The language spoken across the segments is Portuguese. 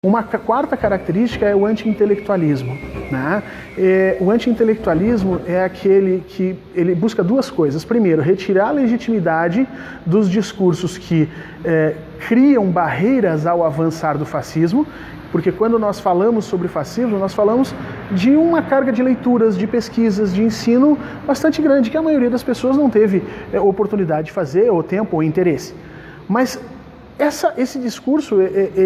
Uma quarta característica é o anti-intelectualismo, né? O anti-intelectualismo é aquele que ele busca duas coisas. Primeiro, retirar a legitimidade dos discursos que criam barreiras ao avançar do fascismo, porque quando nós falamos sobre fascismo, nós falamos de uma carga de leituras, de pesquisas, de ensino bastante grande, que a maioria das pessoas não teve oportunidade de fazer, ou tempo, ou interesse. Mas esse discurso,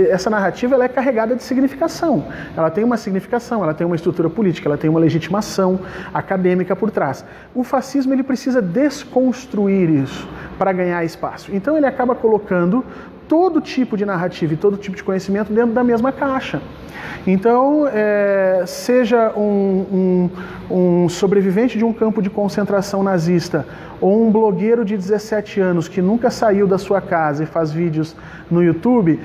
essa narrativa, ela é carregada de significação. Ela tem uma significação, ela tem uma estrutura política, ela tem uma legitimação acadêmica por trás. O fascismo, ele precisa desconstruir isso para ganhar espaço. Então ele acaba colocando todo tipo de narrativa e todo tipo de conhecimento dentro da mesma caixa. Então, seja um sobrevivente de um campo de concentração nazista ou um blogueiro de 17 anos que nunca saiu da sua casa e faz vídeos no YouTube,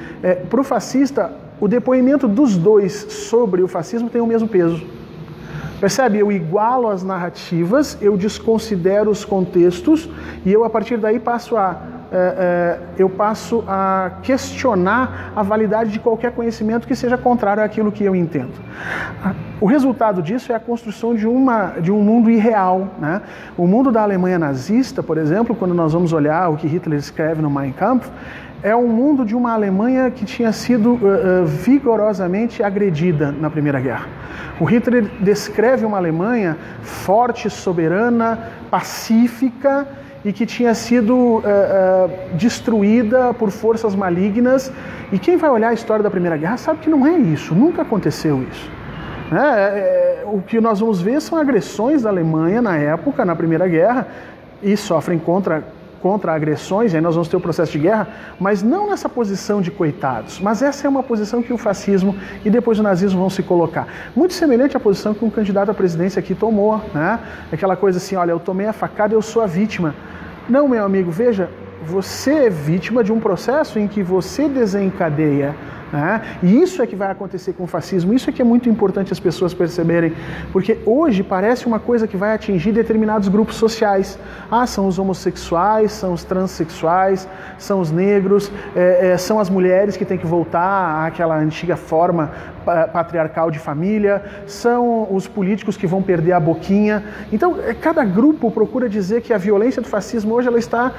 para o fascista, o depoimento dos dois sobre o fascismo tem o mesmo peso. Percebe? Eu igualo as narrativas, eu desconsidero os contextos e eu, a partir daí, passo a questionar a validade de qualquer conhecimento que seja contrário àquilo que eu entendo. O resultado disso é a construção de um mundo irreal, né? O mundo da Alemanha nazista, por exemplo, quando nós vamos olhar o que Hitler escreve no Mein Kampf, é um mundo de uma Alemanha que tinha sido vigorosamente agredida na Primeira Guerra. O Hitler descreve uma Alemanha forte, soberana, pacífica, e que tinha sido destruída por forças malignas. E quem vai olhar a história da Primeira Guerra sabe que não é isso, nunca aconteceu isso. O que nós vamos ver são agressões da Alemanha na época, na Primeira Guerra, e sofrem contra agressões, aí nós vamos ter o processo de guerra, mas não nessa posição de coitados, mas essa é uma posição que o fascismo e depois o nazismo vão se colocar. Muito semelhante à posição que um candidato à presidência aqui tomou, né? Aquela coisa assim, olha, eu tomei a facada, eu sou a vítima. Não, meu amigo, veja, você é vítima de um processo em que você desencadeia, né? E isso é que vai acontecer com o fascismo, isso é que é muito importante as pessoas perceberem, porque hoje parece uma coisa que vai atingir determinados grupos sociais. São os homossexuais, são os transexuais, são os negros, são as mulheres que têm que voltar àquela antiga forma patriarcal de família, são os políticos que vão perder a boquinha. Então, cada grupo procura dizer que a violência do fascismo hoje ela está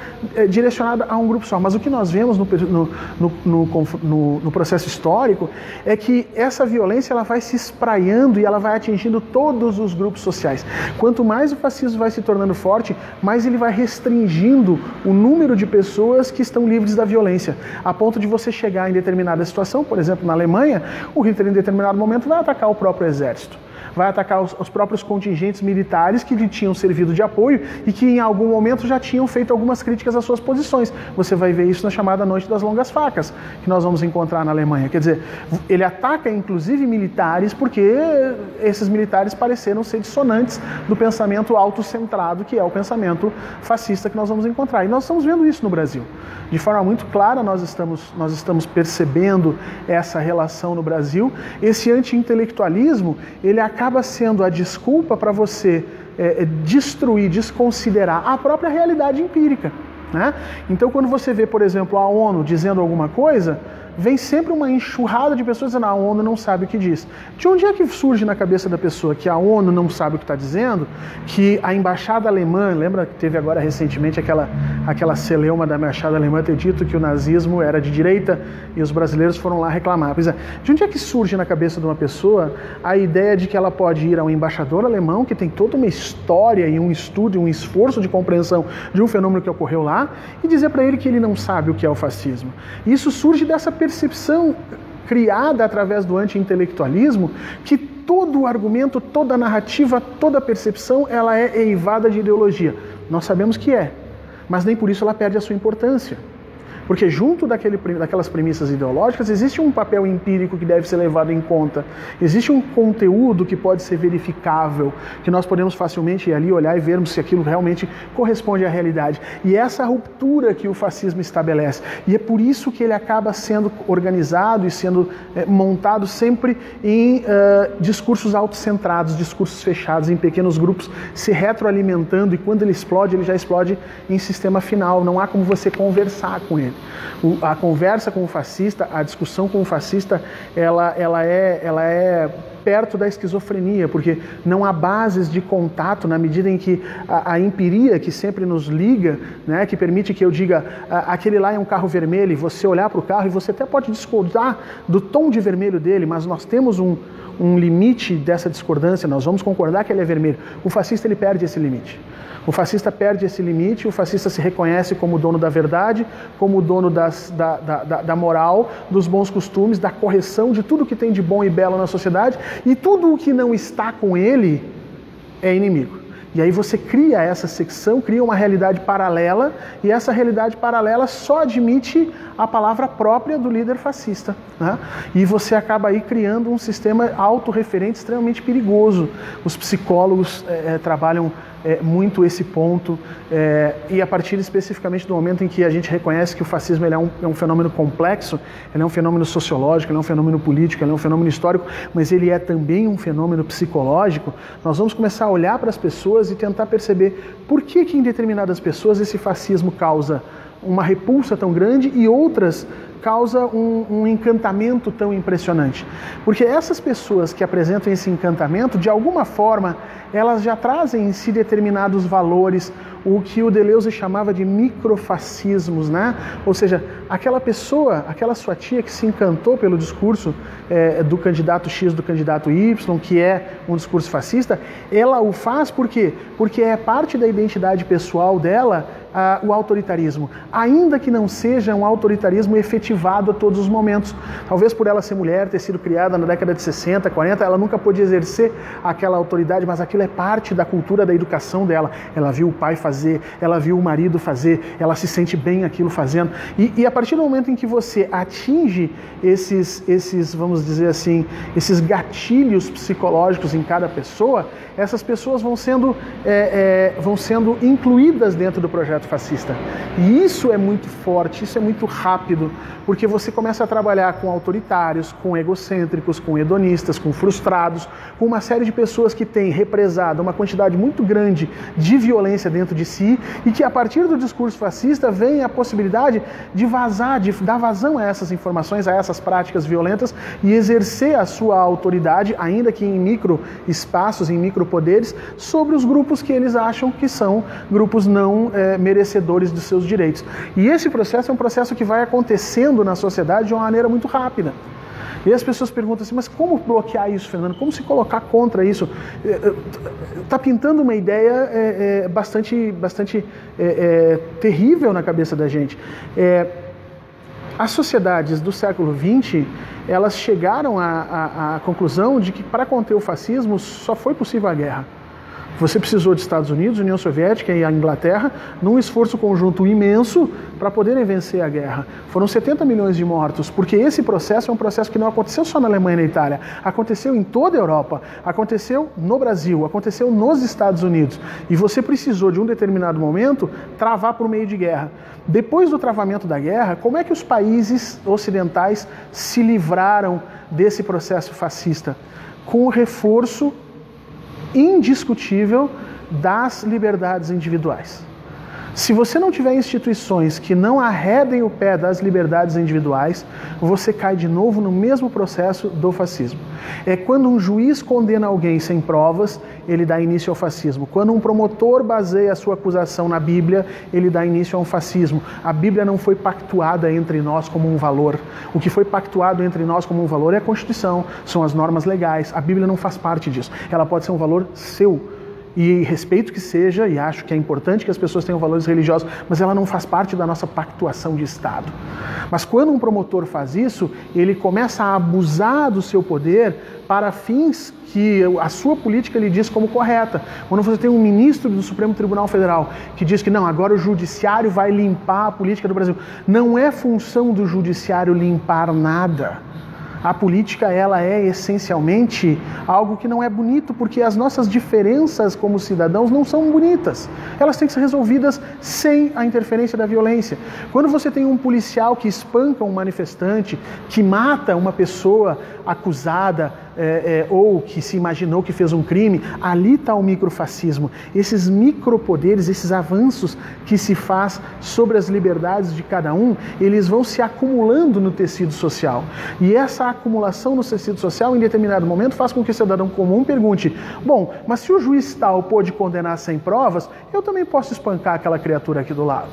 direcionada a um grupo só, mas o que nós vemos no processo histórico é que essa violência ela vai se espraiando e ela vai atingindo todos os grupos sociais. Quanto mais o fascismo vai se tornando forte, mais ele vai restringindo o número de pessoas que estão livres da violência, a ponto de você chegar em determinada situação, por exemplo, na Alemanha, o Hitler em determinado momento vai atacar o próprio exército, vai atacar os próprios contingentes militares que lhe tinham servido de apoio e que em algum momento já tinham feito algumas críticas às suas posições. Você vai ver isso na chamada Noite das Longas Facas, que nós vamos encontrar na Alemanha. Quer dizer, ele ataca inclusive militares porque esses militares pareceram ser dissonantes do pensamento autocentrado, que é o pensamento fascista que nós vamos encontrar. E nós estamos vendo isso no Brasil. De forma muito clara, nós estamos percebendo essa relação no Brasil. Esse anti-intelectualismo, ele acaba sendo a desculpa para você destruir, desconsiderar a própria realidade empírica, né? Então, quando você vê, por exemplo, a ONU dizendo alguma coisa, vem sempre uma enxurrada de pessoas dizendo a ONU não sabe o que diz. De onde é que surge na cabeça da pessoa que a ONU não sabe o que está dizendo, que a embaixada alemã, lembra que teve agora recentemente aquela celeuma da embaixada alemã ter dito que o nazismo era de direita e os brasileiros foram lá reclamar. Pois é, de onde é que surge na cabeça de uma pessoa a ideia de que ela pode ir a um embaixador alemão que tem toda uma história e um estudo e um esforço de compreensão de um fenômeno que ocorreu lá e dizer para ele que ele não sabe o que é o fascismo? Isso surge dessa percepção criada através do anti-intelectualismo, que todo o argumento, toda a narrativa, toda a percepção, ela é eivada de ideologia. Nós sabemos que é, mas nem por isso ela perde a sua importância. Porque junto daquelas premissas ideológicas existe um papel empírico que deve ser levado em conta. Existe um conteúdo que pode ser verificável, que nós podemos facilmente ir ali olhar e vermos se aquilo realmente corresponde à realidade. E é essa ruptura que o fascismo estabelece. E é por isso que ele acaba sendo organizado e sendo montado sempre em discursos autocentrados, discursos fechados, em pequenos grupos, se retroalimentando, e quando ele já explode em sistema final. Não há como você conversar com ele. A conversa com o fascista, a discussão com o fascista, ela é perto da esquizofrenia, porque não há bases de contato na medida em que a empiria que sempre nos liga, né, que permite que eu diga aquele lá é um carro vermelho, e você olhar para o carro e você até pode discordar do tom de vermelho dele, mas nós temos um limite dessa discordância, nós vamos concordar que ele é vermelho. O fascista, ele perde esse limite. O fascista perde esse limite, o fascista se reconhece como dono da verdade, como dono da moral, dos bons costumes, da correção de tudo que tem de bom e belo na sociedade, e tudo o que não está com ele é inimigo. E aí você cria essa secção, cria uma realidade paralela, e essa realidade paralela só admite a palavra própria do líder fascista, né? E você acaba aí criando um sistema autorreferente extremamente perigoso. Os psicólogos trabalham muito esse ponto, e a partir especificamente do momento em que a gente reconhece que o fascismo ele é um fenômeno complexo, ele é um fenômeno sociológico, ele é um fenômeno político, ele é um fenômeno histórico, mas ele é também um fenômeno psicológico. Nós vamos começar a olhar para as pessoas e tentar perceber por que em determinadas pessoas esse fascismo causa uma repulsa tão grande e outras causa um encantamento tão impressionante. Porque essas pessoas que apresentam esse encantamento, de alguma forma, elas já trazem em si determinados valores, o que o Deleuze chamava de microfascismos, né? Ou seja, aquela pessoa, aquela sua tia que se encantou pelo discurso do candidato X, do candidato Y, que é um discurso fascista, ela o faz por quê? Porque é parte da identidade pessoal dela o autoritarismo, ainda que não seja um autoritarismo efetivado a todos os momentos. Talvez por ela ser mulher, ter sido criada na década de 60, 40, ela nunca pôde exercer aquela autoridade, mas aquilo é parte da cultura da educação dela. Ela viu o pai fazer, ela viu o marido fazer, ela se sente bem aquilo fazendo. E a partir do momento em que você atinge esses, vamos dizer assim, esses gatilhos psicológicos em cada pessoa, essas pessoas vão sendo incluídas dentro do projeto fascista. E isso é muito forte, isso é muito rápido, porque você começa a trabalhar com autoritários, com egocêntricos, com hedonistas, com frustrados, com uma série de pessoas que têm represado uma quantidade muito grande de violência dentro de si, e que a partir do discurso fascista vem a possibilidade de vazar, de dar vazão a essas informações, a essas práticas violentas, e exercer a sua autoridade, ainda que em micro espaços, em micro poderes, sobre os grupos que eles acham que são grupos não merecedores dos seus direitos. E esse processo é um processo que vai acontecendo na sociedade de uma maneira muito rápida. E as pessoas perguntam assim, mas como bloquear isso, Fernando? Como se colocar contra isso? Está pintando uma ideia bastante terrível na cabeça da gente. As sociedades do século XX, elas chegaram à conclusão de que para conter o fascismo só foi possível a guerra. Você precisou de Estados Unidos, União Soviética e a Inglaterra num esforço conjunto imenso para poderem vencer a guerra. Foram 70 milhões de mortos, porque esse processo é um processo que não aconteceu só na Alemanha e na Itália, aconteceu em toda a Europa, aconteceu no Brasil, aconteceu nos Estados Unidos. E você precisou, de um determinado momento, travar por meio de guerra. Depois do travamento da guerra, como é que os países ocidentais se livraram desse processo fascista? Com o reforço indiscutível das liberdades individuais. Se você não tiver instituições que não arredem o pé das liberdades individuais, você cai de novo no mesmo processo do fascismo. É quando um juiz condena alguém sem provas, ele dá início ao fascismo. Quando um promotor baseia a sua acusação na Bíblia, ele dá início a um fascismo. A Bíblia não foi pactuada entre nós como um valor. O que foi pactuado entre nós como um valor é a Constituição, são as normas legais. A Bíblia não faz parte disso. Ela pode ser um valor seu. E respeito que seja, e acho que é importante que as pessoas tenham valores religiosos, mas ela não faz parte da nossa pactuação de Estado. Mas quando um promotor faz isso, ele começa a abusar do seu poder para fins que a sua política lhe diz como correta. Quando você tem um ministro do Supremo Tribunal Federal que diz que não, agora o judiciário vai limpar a política do Brasil. Não é função do judiciário limpar nada. A política, ela é essencialmente algo que não é bonito, porque as nossas diferenças como cidadãos não são bonitas. Elas têm que ser resolvidas sem a interferência da violência. Quando você tem um policial que espanca um manifestante, que mata uma pessoa acusada ou que se imaginou que fez um crime, ali está o microfascismo. Esses micropoderes, esses avanços que se faz sobre as liberdades de cada um, eles vão se acumulando no tecido social. E essa acumulação no tecido social, em determinado momento, faz com que o cidadão comum pergunte: bom, mas se o juiz tal pôde condenar sem provas, eu também posso espancar aquela criatura aqui do lado.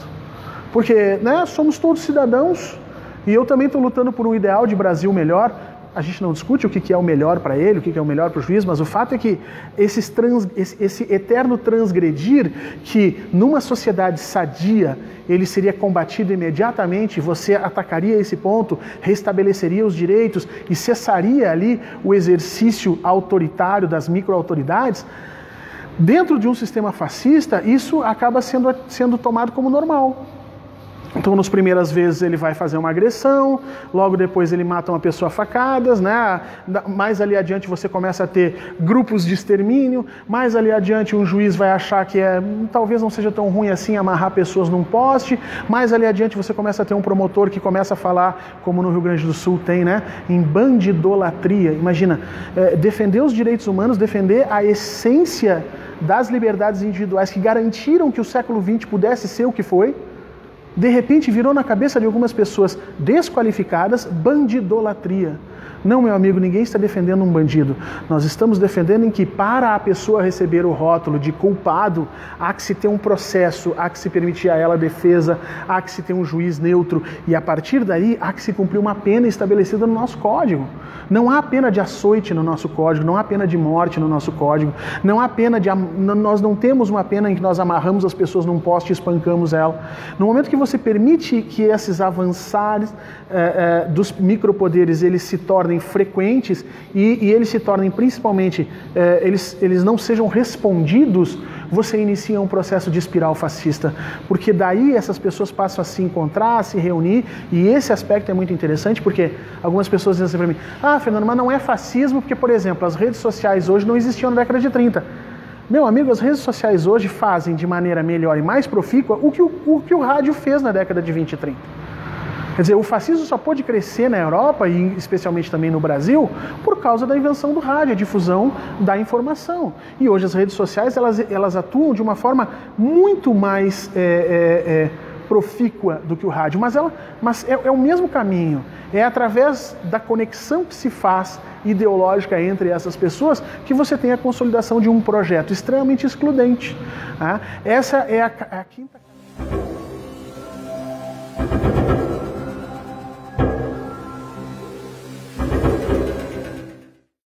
Porque, né, somos todos cidadãos e eu também estou lutando por um ideal de Brasil melhor. A gente não discute o que é o melhor para ele, o que é o melhor para o juiz, mas o fato é que esse eterno transgredir, que numa sociedade sadia ele seria combatido imediatamente, você atacaria esse ponto, restabeleceria os direitos e cessaria ali o exercício autoritário das microautoridades. Dentro de um sistema fascista, isso acaba sendo tomado como normal. Então, nas primeiras vezes ele vai fazer uma agressão, logo depois ele mata uma pessoa a facadas, né? Mais ali adiante você começa a ter grupos de extermínio, mais ali adiante um juiz vai achar que talvez não seja tão ruim assim amarrar pessoas num poste, mais ali adiante você começa a ter um promotor que começa a falar, como no Rio Grande do Sul tem, né? Em bandidolatria. Imagina, defender os direitos humanos, defender a essência das liberdades individuais que garantiram que o século XX pudesse ser o que foi. De repente virou na cabeça de algumas pessoas desqualificadas bandidolatria. Não, meu amigo, ninguém está defendendo um bandido. Nós estamos defendendo em que para a pessoa receber o rótulo de culpado, há que se ter um processo, há que se permitir a ela a defesa, há que se ter um juiz neutro e a partir daí há que se cumprir uma pena estabelecida no nosso código. Não há pena de açoite no nosso código, não há pena de morte no nosso código, não há pena de... Nós não temos uma pena em que nós amarramos as pessoas num poste e espancamos ela. No momento que você permite que esses avançares dos micropoderes eles se tornem frequentes e eles se tornem principalmente, eles não sejam respondidos, você inicia um processo de espiral fascista, porque daí essas pessoas passam a se encontrar, a se reunir, e esse aspecto é muito interessante, porque algumas pessoas dizem assim para mim: ah, Fernando, mas não é fascismo, porque, por exemplo, as redes sociais hoje não existiam na década de 30. Meu amigo, as redes sociais hoje fazem de maneira melhor e mais profícua o que o rádio fez na década de 20 e 30. Quer dizer, o fascismo só pôde crescer na Europa, e especialmente também no Brasil, por causa da invenção do rádio, a difusão da informação. E hoje as redes sociais, elas atuam de uma forma muito mais profícua do que o rádio, mas é o mesmo caminho. É através da conexão que se faz ideológica entre essas pessoas que você tem a consolidação de um projeto extremamente excludente. Essa é a quinta...